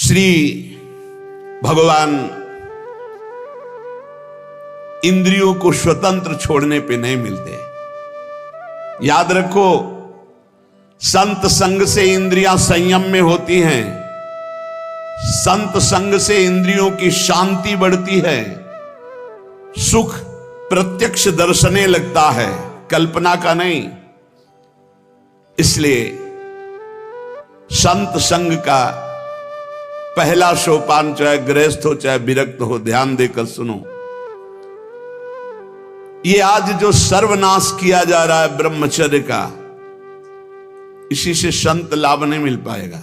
श्री भगवान इंद्रियों को स्वतंत्र छोड़ने पे नहीं मिलते। याद रखो, संत संग से इंद्रियां संयम में होती हैं, संत संग से इंद्रियों की शांति बढ़ती है, सुख प्रत्यक्ष दर्शने लगता है, कल्पना का नहीं। इसलिए संत संग का पहला सोपान, चाहे गृहस्थ हो चाहे विरक्त हो, ध्यान देकर सुनो। ये आज जो सर्वनाश किया जा रहा है ब्रह्मचर्य का, इसी से संत लाभ नहीं मिल पाएगा।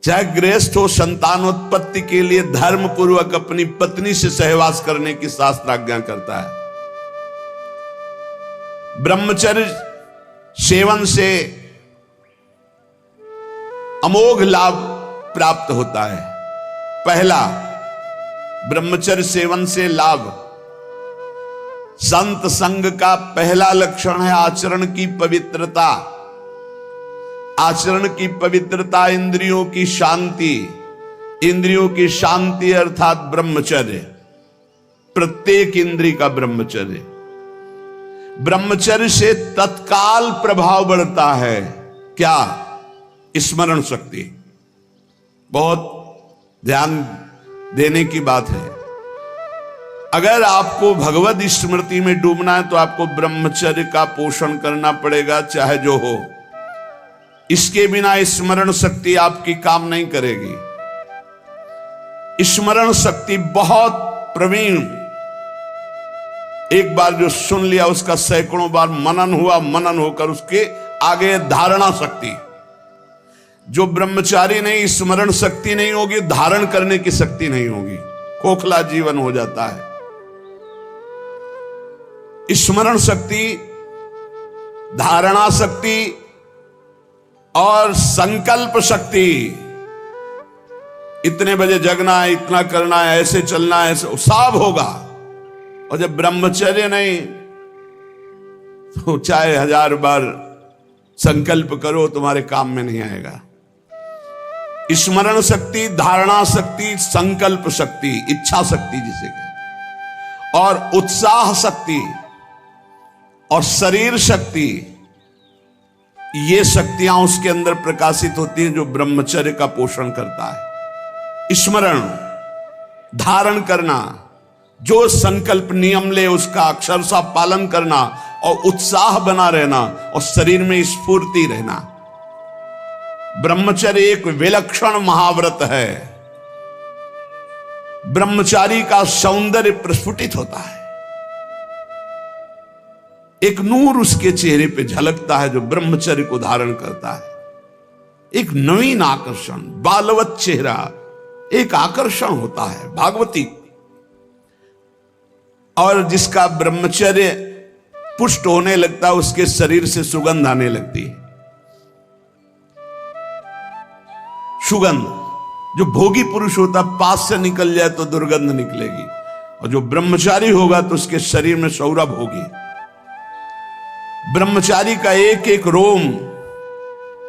चाहे गृहस्थ हो, संतानोत्पत्ति के लिए धर्म पूर्वक अपनी पत्नी से सहवास करने की शास्त्र आज्ञा करता है। ब्रह्मचर्य सेवन से अमोघ लाभ प्राप्त होता है। पहला, ब्रह्मचर्य सेवन से लाभ, संत संग का पहला लक्षण है आचरण की पवित्रता। आचरण की पवित्रता, इंद्रियों की शांति। इंद्रियों की शांति अर्थात ब्रह्मचर्य, प्रत्येक इंद्रिय का ब्रह्मचर्य। ब्रह्मचर्य से तत्काल प्रभाव बढ़ता है। क्या? स्मरण शक्ति। बहुत ध्यान देने की बात है। अगर आपको भगवत स्मृति में डूबना है तो आपको ब्रह्मचर्य का पोषण करना पड़ेगा, चाहे जो हो। इसके बिना स्मरण शक्ति आपकी काम नहीं करेगी। स्मरण शक्ति बहुत प्रवीण, एक बार जो सुन लिया उसका सैकड़ों बार मनन हुआ, मनन होकर उसके आगे धारणा शक्ति। जो ब्रह्मचारी नहीं, स्मरण शक्ति नहीं होगी, धारण करने की शक्ति नहीं होगी, खोखला जीवन हो जाता है। स्मरण शक्ति, धारणा शक्ति और संकल्प शक्ति। इतने बजे जगना है, इतना करना है, ऐसे चलना है, ऐसे सब होगा। और जब ब्रह्मचर्य नहीं तो चाहे 1000 बार संकल्प करो, तुम्हारे काम में नहीं आएगा। स्मरण शक्ति, धारणा शक्ति, संकल्प शक्ति, इच्छा शक्ति जिसे कहते, और उत्साह शक्ति और शरीर शक्ति, ये शक्तियां उसके अंदर प्रकाशित होती हैं जो ब्रह्मचर्य का पोषण करता है। स्मरण, धारण करना, जो संकल्प नियम ले उसका अक्षरशः पालन करना, और उत्साह बना रहना, और शरीर में स्फूर्ति रहना। ब्रह्मचर्य एक विलक्षण महाव्रत है। ब्रह्मचारी का सौंदर्य प्रस्फुटित होता है। एक नूर उसके चेहरे पे झलकता है जो ब्रह्मचर्य को धारण करता है। एक नवीन आकर्षण, बालवत चेहरा, एक आकर्षण होता है भागवती। और जिसका ब्रह्मचर्य पुष्ट होने लगता है, उसके शरीर से सुगंध आने लगती है। सुगंध, जो भोगी पुरुष होता पास से निकल जाए तो दुर्गंध निकलेगी, और जो ब्रह्मचारी होगा तो उसके शरीर में सौरभ होगी। ब्रह्मचारी का एक एक रोम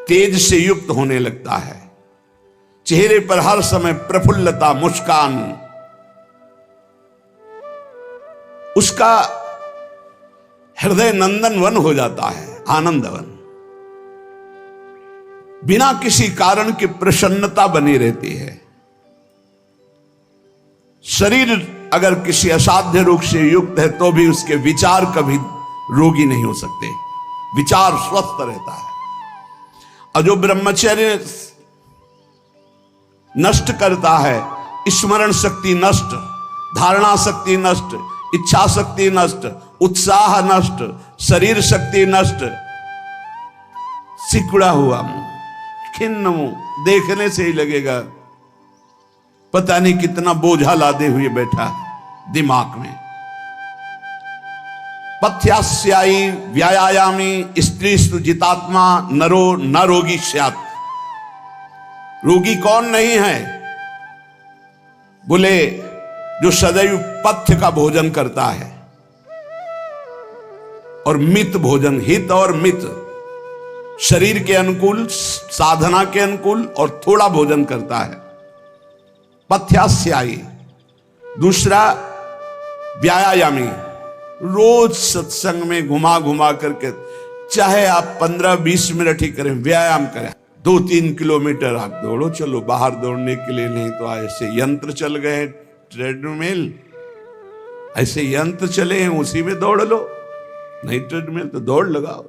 तेज से युक्त होने लगता है। चेहरे पर हर समय प्रफुल्लता, मुस्कान, उसका हृदय नंदन वन हो जाता है, आनंदवन। बिना किसी कारण की प्रसन्नता बनी रहती है। शरीर अगर किसी असाध्य रोग से युक्त है तो भी उसके विचार कभी रोगी नहीं हो सकते, विचार स्वस्थ रहता है। और जो ब्रह्मचर्य नष्ट करता है, स्मरण शक्ति नष्ट, धारणा शक्ति नष्ट, इच्छा शक्ति नष्ट, उत्साह नष्ट, शरीर शक्ति नष्ट, सिकुड़ा हुआ मुंह, खिन्न मुंह, देखने से ही लगेगा पता नहीं कितना बोझा लादे हुए बैठा है दिमाग में। पथ्यास्यायी व्यायामी स्त्रीस्तु जितात्मा नरो न रोगी स्यात्। रोगी कौन नहीं है? बोले जो सदैव पथ्य का भोजन करता है और मित भोजन, हित और मित, शरीर के अनुकूल, साधना के अनुकूल और थोड़ा भोजन करता है, पथ्यास्यायी। दूसरा व्यायामी, रोज सत्संग में घुमा घुमा करके, चाहे आप 15-20 मिनट ही करें, व्यायाम करें। 2-3 किलोमीटर आप दौड़ो, चलो बाहर दौड़ने के लिए, नहीं तो ऐसे यंत्र चल गए हैं, ट्रेडमिल, ऐसे यंत्र चले हैं, उसी में दौड़ लो। नहीं ट्रेडमिल तो दौड़ लगाओ।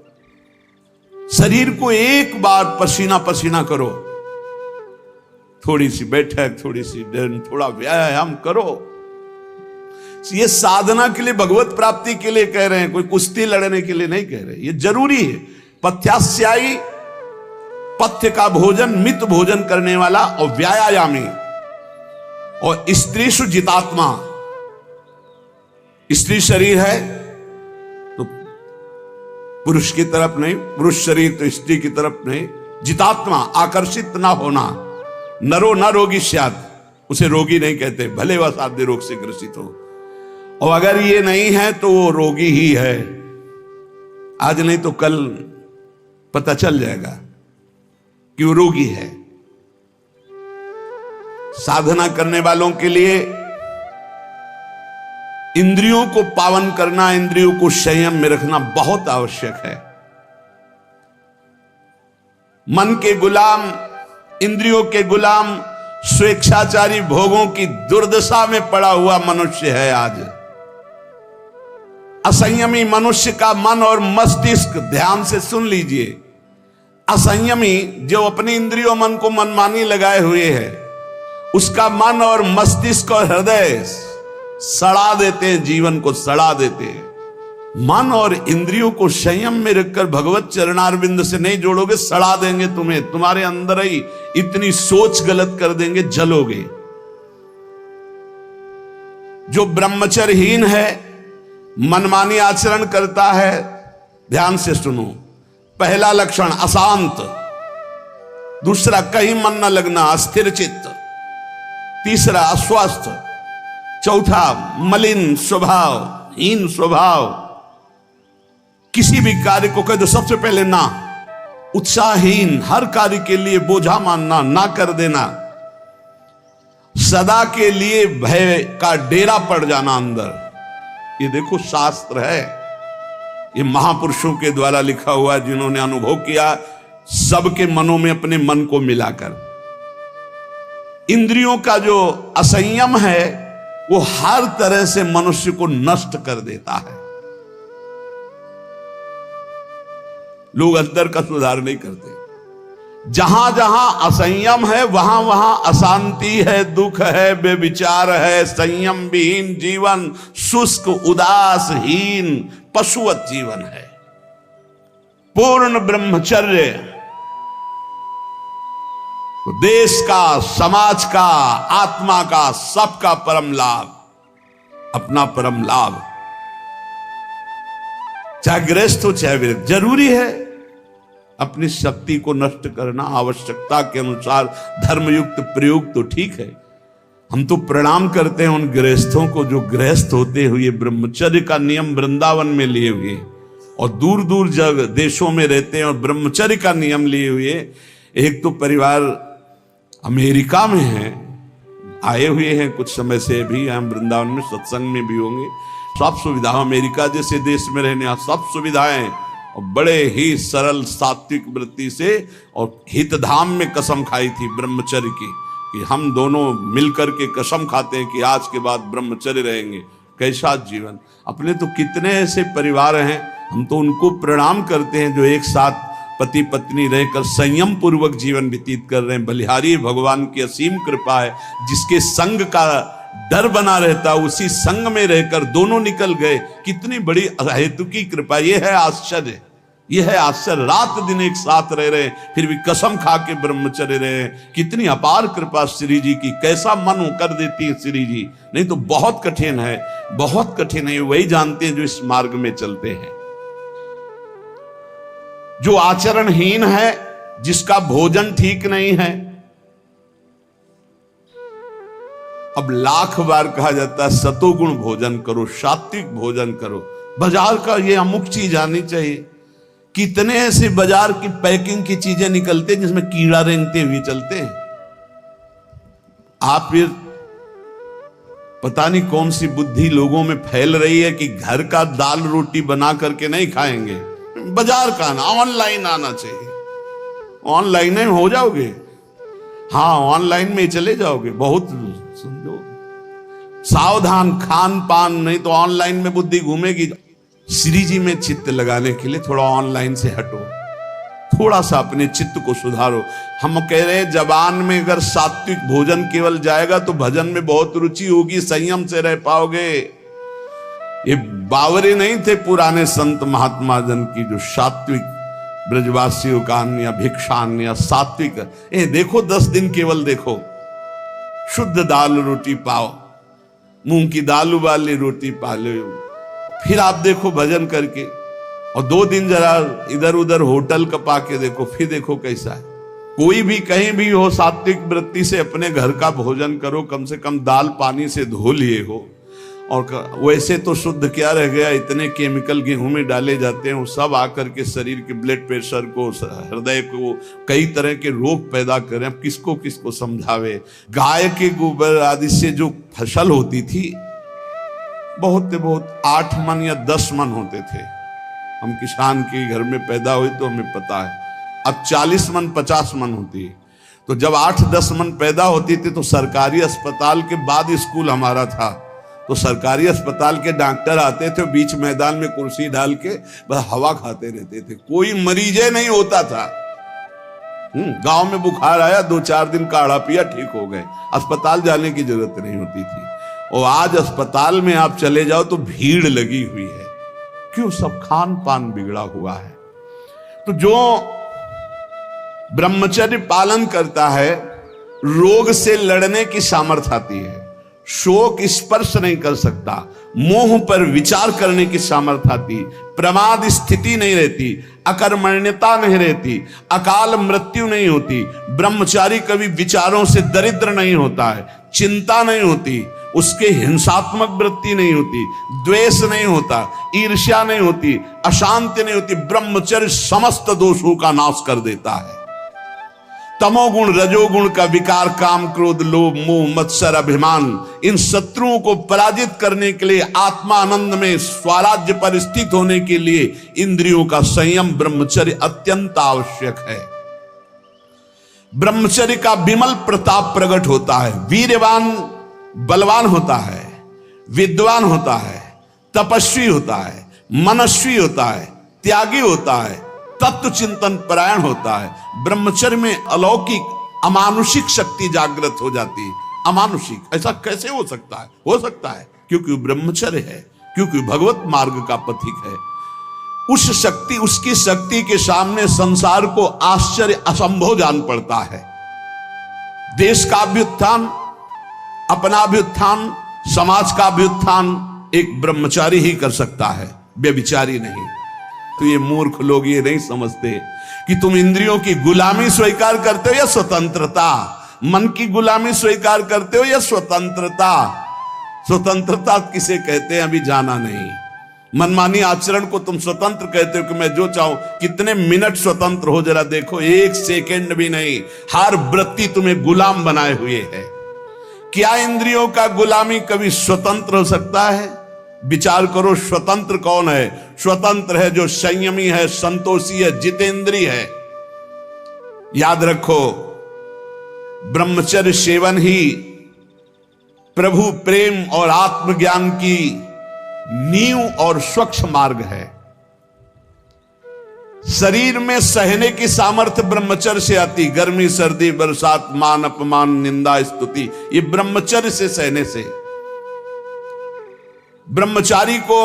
शरीर को एक बार पसीना पसीना करो, थोड़ी सी बैठक, थोड़ी सी थोड़ा व्यायाम करो। ये साधना के लिए, भगवत प्राप्ति के लिए कह रहे हैं, कोई कुश्ती लड़ने के लिए नहीं कह रहे। ये जरूरी है। पथ्यास्यायी, पथ्य का भोजन, मित भोजन करने वाला, और व्यायामी। और स्त्रीषु जितात्मा, स्त्री शरीर है तो पुरुष की तरफ नहीं, पुरुष शरीर तो स्त्री की तरफ नहीं। जितात्मा, आकर्षित ना होना। नरो न रोगी स्यात्, उसे रोगी नहीं कहते, भले वह साध्य रोग से ग्रसित हो। और अगर ये नहीं है तो वो रोगी ही है। आज नहीं तो कल पता चल जाएगा कि वो रोगी है। साधना करने वालों के लिए इंद्रियों को पावन करना, इंद्रियों को संयम में रखना बहुत आवश्यक है। मन के गुलाम, इंद्रियों के गुलाम, स्वेच्छाचारी भोगों की दुर्दशा में पड़ा हुआ मनुष्य है आज। असंयमी मनुष्य का मन और मस्तिष्क, ध्यान से सुन लीजिए, असंयमी जो अपनी इंद्रियों मन को मनमानी लगाए हुए है, उसका मन और मस्तिष्क और हृदय सड़ा देते हैं, जीवन को सड़ा देते हैं। मन और इंद्रियों को संयम में रखकर भगवत चरणारविंद से नहीं जोड़ोगे, सड़ा देंगे तुम्हें। तुम्हारे अंदर ही इतनी सोच गलत कर देंगे, जलोगे। जो ब्रह्मचर्यहीन है, मनमानी आचरण करता है, ध्यान से सुनो। पहला लक्षण अशांत, दूसरा कहीं मन न लगना, अस्थिर चित्त, तीसरा अस्वस्थ, चौथा मलिन स्वभाव, हीन स्वभाव। किसी भी कार्य को कह दो सबसे पहले ना, उत्साहहीन, हर कार्य के लिए बोझा मानना, ना कर देना, सदा के लिए भय का डेरा पड़ जाना अंदर। ये देखो शास्त्र है, ये महापुरुषों के द्वारा लिखा हुआ, जिन्होंने अनुभव किया सबके मनों में अपने मन को मिलाकर। इंद्रियों का जो असंयम है वो हर तरह से मनुष्य को नष्ट कर देता है। लोग अंदर का सुधार नहीं करते। जहां जहां असंयम है वहां वहां अशांति है, दुख है, बेविचार है, संयम विहीन जीवन, शुष्क उदासहीन पशुवत जीवन है। पूर्ण ब्रह्मचर्य तो देश का, समाज का, आत्मा का, सबका परम लाभ, अपना परम लाभ। चाहे गृहस्थ हो चाहे विरक्त, जरूरी है अपनी शक्ति को नष्ट करना, आवश्यकता के अनुसार धर्मयुक्त प्रयोग तो ठीक है। हम तो प्रणाम करते हैं उन गृहस्थों को जो गृहस्थ होते हुए ब्रह्मचर्य का नियम वृंदावन में लिए हुए और दूर दूर जगह देशों में रहते हैं और ब्रह्मचर्य का नियम लिए हुए। एक तो परिवार अमेरिका में है, आए हुए हैं कुछ समय से, भी हम वृंदावन में सत्संग में भी होंगे। सब सुविधा, अमेरिका जैसे देश में रहने सब सुविधाएं, और बड़े ही सरल सात्विक वृत्ति से, और हितधाम में कसम खाई थी ब्रह्मचर्य की कि हम दोनों मिलकर के कसम खाते हैं कि आज के बाद ब्रह्मचर्य रहेंगे। कैसा जीवन! अपने तो कितने ऐसे परिवार हैं, हम तो उनको प्रणाम करते हैं जो एक साथ पति पत्नी रहकर संयम पूर्वक जीवन व्यतीत कर रहे हैं। बलिहारी भगवान की असीम कृपा है, जिसके संग का डर बना रहता उसी संग में रहकर दोनों निकल गए। कितनी बड़ी अहेतु की कृपा! यह है आश्चर्य, यह है आश्चर्य। रात दिन एक साथ रह रहे हैं, फिर भी कसम खा के ब्रह्मचर्य रहे हैं। कितनी अपार कृपा श्री जी की! कैसा मन कर देती है श्री जी, नहीं तो बहुत कठिन है, बहुत कठिन है। वही जानते हैं जो इस मार्ग में चलते हैं। जो आचरणहीन है, जिसका भोजन ठीक नहीं है, अब लाख बार कहा जाता है सतोगुण भोजन करो, सात्विक भोजन करो। बाजार का ये अमुक चीज आनी चाहिए, कितने ऐसे बाजार की पैकिंग की चीजें निकलते हैं जिसमें कीड़ा रेंगते हुए चलते हैं। आप फिर पता नहीं कौन सी बुद्धि लोगों में फैल रही है कि घर का दाल रोटी बना करके नहीं खाएंगे, बाजार का आना, ऑनलाइन आना चाहिए। ऑनलाइन में हो जाओगे, हाँ ऑनलाइन में चले जाओगे, बहुत समझो सावधान खान पान, नहीं तो ऑनलाइन में बुद्धि घूमेगी। श्री जी में चित्त लगाने के लिए थोड़ा ऑनलाइन से हटो, थोड़ा सा अपने चित्त को सुधारो। हम कह रहे हैं जबान में अगर सात्विक भोजन केवल जाएगा तो भजन में बहुत रुचि होगी, संयम से रह पाओगे। ये बावरे नहीं थे पुराने संत महात्मा जन की जो सात्विक ब्रजवासियों का अन्न या भिक्षान्न या सात्विक, देखो 10 दिन केवल देखो, शुद्ध दाल रोटी पाओ, मूंग की दाल वाली रोटी पा लो, फिर आप देखो भजन करके, और 2 दिन जरा इधर उधर होटल का पाके देखो, फिर देखो कैसा है। कोई भी कहीं भी हो, सात्विक वृत्ति से अपने घर का भोजन करो, कम से कम दाल पानी से धो लिए हो। और वैसे तो शुद्ध क्या रह गया, इतने केमिकल गेहूं में डाले जाते हैं, वो सब आकर के शरीर के ब्लड प्रेशर को, हृदय को, कई तरह के रोग पैदा करें। अब किसको किसको समझावे। गाय के गोबर आदि से जो फसल होती थी, बहुत 8 मन या 10 मन होते थे। हम किसान के घर में पैदा हुए तो हमें पता है। अब 40 मन 50 मन होती है। तो जब 8-10 मन पैदा होती थी तो सरकारी अस्पताल के बाद स्कूल हमारा था, तो सरकारी अस्पताल के डॉक्टर आते थे, बीच मैदान में कुर्सी डाल के बस हवा खाते रहते थे, कोई मरीजे नहीं होता था। गांव में बुखार आया, 2-4 दिन काढ़ा पिया, ठीक हो गए, अस्पताल जाने की जरूरत नहीं होती थी। और आज अस्पताल में आप चले जाओ तो भीड़ लगी हुई है। क्यों? सब खान पान बिगड़ा हुआ है। तो जो ब्रह्मचर्य पालन करता है, रोग से लड़ने की सामर्थ्य आती है, शोक स्पर्श नहीं कर सकता, मोह पर विचार करने की सामर्थ्य आती, प्रमाद स्थिति नहीं रहती, अकर्मण्यता नहीं रहती, अकाल मृत्यु नहीं होती। ब्रह्मचारी कभी विचारों से दरिद्र नहीं होता है, चिंता नहीं होती, उसके हिंसात्मक वृत्ति नहीं होती, द्वेष नहीं होता, ईर्ष्या नहीं होती, अशांति नहीं होती। ब्रह्मचर्य समस्त दोषों का नाश कर देता है। तमोगुण रजोगुण का विकार, काम क्रोध लोभ मोह मत्सर अभिमान, इन शत्रुओं को पराजित करने के लिए, आत्मा आनंद में स्वराज्य पर स्थित होने के लिए इंद्रियों का संयम ब्रह्मचर्य अत्यंत आवश्यक है। ब्रह्मचर्य का विमल प्रताप प्रकट होता है। वीरवान बलवान होता है, विद्वान होता है, तपस्वी होता है, मनस्वी होता है, त्यागी होता है, तत्व चिंतन परायण होता है। ब्रह्मचर्य में अलौकिक अमानुषिक शक्ति जागृत हो जाती है। अमानुषिक ऐसा कैसे हो सकता है? हो सकता है क्योंकि ब्रह्मचर्य है, क्योंकि भगवत मार्ग का पथिक है। उस शक्ति, उसकी शक्ति के सामने संसार को आश्चर्य असंभव जान पड़ता है। देश का अभ्युत्थान, अपना अभ्युत्थान, समाज का अभ्युत्थान एक ब्रह्मचारी ही कर सकता है, व्यभिचारी नहीं। तो ये मूर्ख लोग ये नहीं समझते कि तुम इंद्रियों की गुलामी स्वीकार करते हो या स्वतंत्रता, मन की गुलामी स्वीकार करते हो या स्वतंत्रता। स्वतंत्रता किसे कहते हैं अभी जाना नहीं। मनमानी आचरण को तुम स्वतंत्र कहते हो कि मैं जो चाहूं, कितने मिनट स्वतंत्र हो जरा देखो, 1 सेकंड भी नहीं। हर वृत्ति तुम्हें गुलाम बनाए हुए है। क्या इंद्रियों का गुलामी कभी स्वतंत्र हो सकता है? विचार करो, स्वतंत्र कौन है? स्वतंत्र है जो संयमी है, संतोषी है, जितेंद्रिय है। याद रखो, ब्रह्मचर्य सेवन ही प्रभु प्रेम और आत्मज्ञान की नींव और स्वच्छ मार्ग है। शरीर में सहने की सामर्थ्य ब्रह्मचर्य से आती। गर्मी सर्दी बरसात मान अपमान निंदा स्तुति, ये ब्रह्मचर्य से सहने से। ब्रह्मचारी को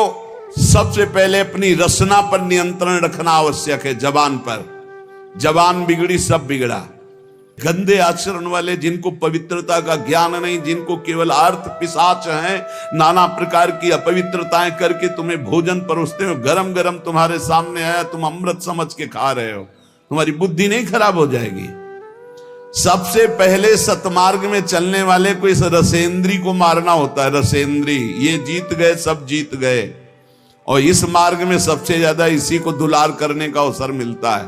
सबसे पहले अपनी रसना पर नियंत्रण रखना आवश्यक है। जबान पर, जबान बिगड़ी सब बिगड़ा। गंदे आचरण वाले, जिनको पवित्रता का ज्ञान नहीं, जिनको केवल अर्थ पिशाच हैं, नाना प्रकार की अपवित्रताएं करके तुम्हें भोजन परोसते हो, गरम गरम तुम्हारे सामने आया, तुम अमृत समझ के खा रहे हो, तुम्हारी बुद्धि नहीं खराब हो जाएगी? सबसे पहले सतमार्ग में चलने वाले को इस रसेंद्री को मारना होता है। रसेंद्री, ये जीत गए, सब जीत गए। और इस मार्ग में सबसे ज्यादा इसी को दुलार करने का अवसर मिलता है।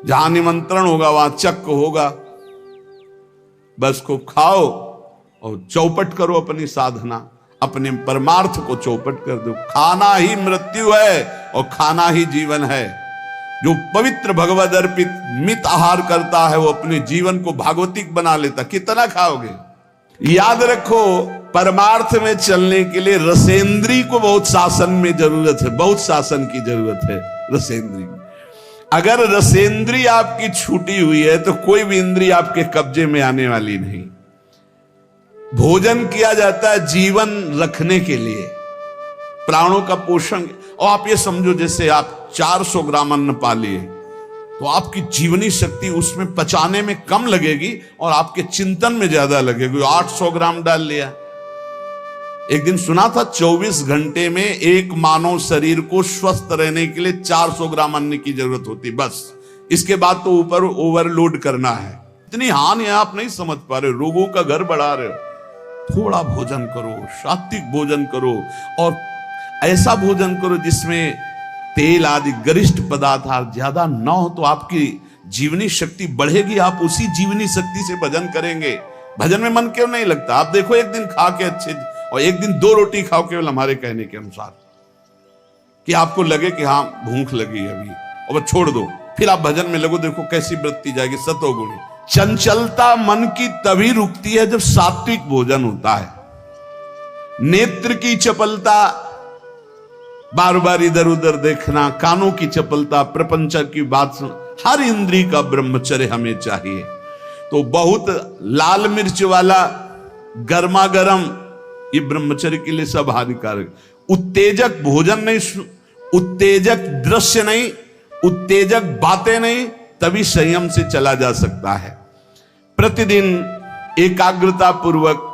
जहां निमंत्रण होगा वहां चक्क होगा, बस को खाओ और चौपट करो अपनी साधना, अपने परमार्थ को चौपट कर दो। खाना ही मृत्यु है और खाना ही जीवन है। जो पवित्र भगवद अर्पित मित आहार करता है वो अपने जीवन को भागवतिक बना लेता। कितना खाओगे? याद रखो, परमार्थ में चलने के लिए रसेंद्री को बहुत शासन में जरूरत है, बहुत शासन की जरूरत है रसेंद्री। अगर रसेंद्री आपकी छूटी हुई है तो कोई भी इंद्री आपके कब्जे में आने वाली नहीं। भोजन किया जाता है जीवन रखने के लिए, प्राणों का पोषण। और आप ये समझो जैसे आप 400 ग्राम अन्न पा लिए तो आपकी जीवनी शक्ति उसमें पचाने में कम लगेगी और आपके चिंतन में ज्यादा लगेगी। 800 ग्राम डाल लिया। एक दिन सुना था 24 घंटे में एक मानव शरीर को स्वस्थ रहने के लिए 400 ग्राम अन्न की जरूरत होती, बस। इसके बाद तो ऊपर ओवरलोड करना है। इतनी हानि आप नहीं समझ पा रहे, रोगों का घर बढ़ा रहे हो। थोड़ा भोजन करो, सात्विक भोजन करो और ऐसा भोजन करो जिसमें तेल आदि गरिष्ठ पदार्थ ज्यादा न हो, तो आपकी जीवनी शक्ति बढ़ेगी। आप उसी जीवनी शक्ति से भजन करेंगे। भजन में मन क्यों नहीं लगता? आप देखो, एक दिन खा के अच्छे और एक दिन 2 रोटी खाओ केवल हमारे कहने के अनुसार, कि आपको लगे कि हाँ भूख लगी अभी, और बस छोड़ दो। फिर आप भजन में लगो, देखो कैसी वृत्ति जाएगी, सतोगुणी। चंचलता मन की तभी रुकती है जब सात्विक भोजन होता है। नेत्र की चपलता, बार बार इधर उधर देखना, कानों की चपलता, प्रपंच की बात सुन, हर इंद्री का ब्रह्मचर्य हमें चाहिए। तो बहुत लाल मिर्च वाला गर्मा गर्म ये ब्रह्मचर्य के लिए सब हानिकारक। उत्तेजक भोजन नहीं, उत्तेजक दृश्य नहीं, उत्तेजक बातें नहीं, तभी संयम से चला जा सकता है। प्रतिदिन एकाग्रता पूर्वक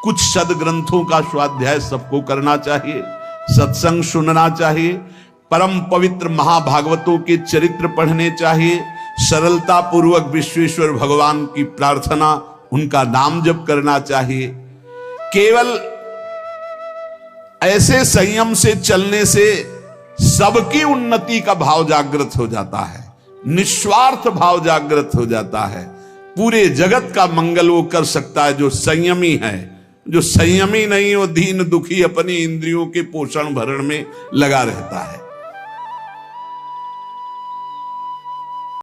कुछ सदग्रंथों का स्वाध्याय सबको करना चाहिए, सत्संग सुनना चाहिए, परम पवित्र महाभागवतों के चरित्र पढ़ने चाहिए, सरलता पूर्वक विश्वेश्वर भगवान की प्रार्थना, उनका नाम जप करना चाहिए। केवल ऐसे संयम से चलने से सबकी उन्नति का भाव जागृत हो जाता है, निस्वार्थ भाव जागृत हो जाता है। पूरे जगत का मंगल वो कर सकता है जो संयमी है। जो संयमी नहीं, वो दीन दुखी अपनी इंद्रियों के पोषण भरण में लगा रहता है।